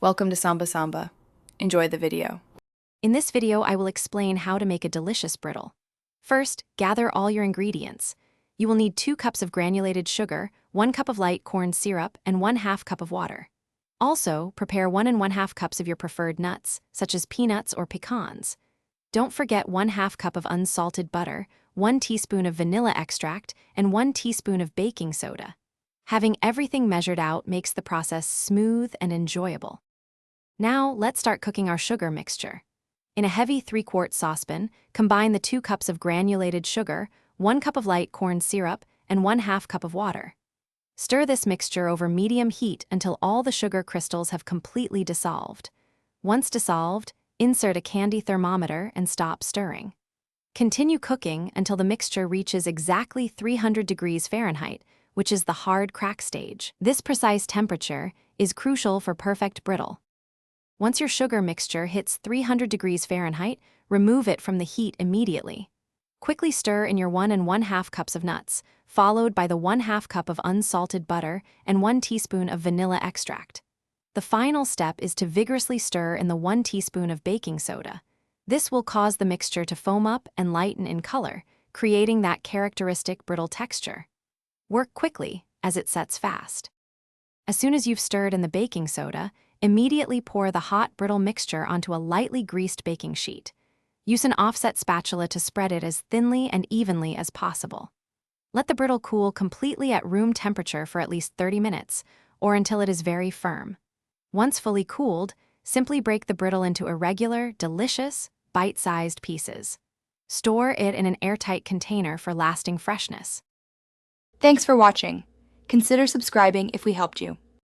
Welcome to Samba Samba. Enjoy the video. In this video, I will explain how to make a delicious brittle. First, gather all your ingredients. You will need 2 cups of granulated sugar, 1 cup of light corn syrup, and 1/2 cup of water. Also, prepare 1 1/2 cups of your preferred nuts, such as peanuts or pecans. Don't forget 1/2 cup of unsalted butter, 1 teaspoon of vanilla extract, and 1 teaspoon of baking soda. Having everything measured out makes the process smooth and enjoyable. Now, let's start cooking our sugar mixture. In a heavy 3-quart saucepan, combine the 2 cups of granulated sugar, 1 cup of light corn syrup, and 1/2 cup of water. Stir this mixture over medium heat until all the sugar crystals have completely dissolved. Once dissolved, insert a candy thermometer and stop stirring. Continue cooking until the mixture reaches exactly 300 degrees Fahrenheit, which is the hard crack stage. This precise temperature is crucial for perfect brittle. Once your sugar mixture hits 300 degrees Fahrenheit, remove it from the heat immediately. Quickly stir in your 1 1/2 cups of nuts, followed by the 1/2 cup of unsalted butter and 1 teaspoon of vanilla extract. The final step is to vigorously stir in the 1 teaspoon of baking soda. This will cause the mixture to foam up and lighten in color, creating that characteristic brittle texture. Work quickly, as it sets fast. As soon as you've stirred in the baking soda, immediately pour the hot brittle mixture onto a lightly greased baking sheet. Use an offset spatula to spread it as thinly and evenly as possible. Let the brittle cool completely at room temperature for at least 30 minutes, or until it is very firm. Once fully cooled, simply break the brittle into irregular, delicious, bite-sized pieces. Store it in an airtight container for lasting freshness. Thanks for watching. Consider subscribing if we helped you.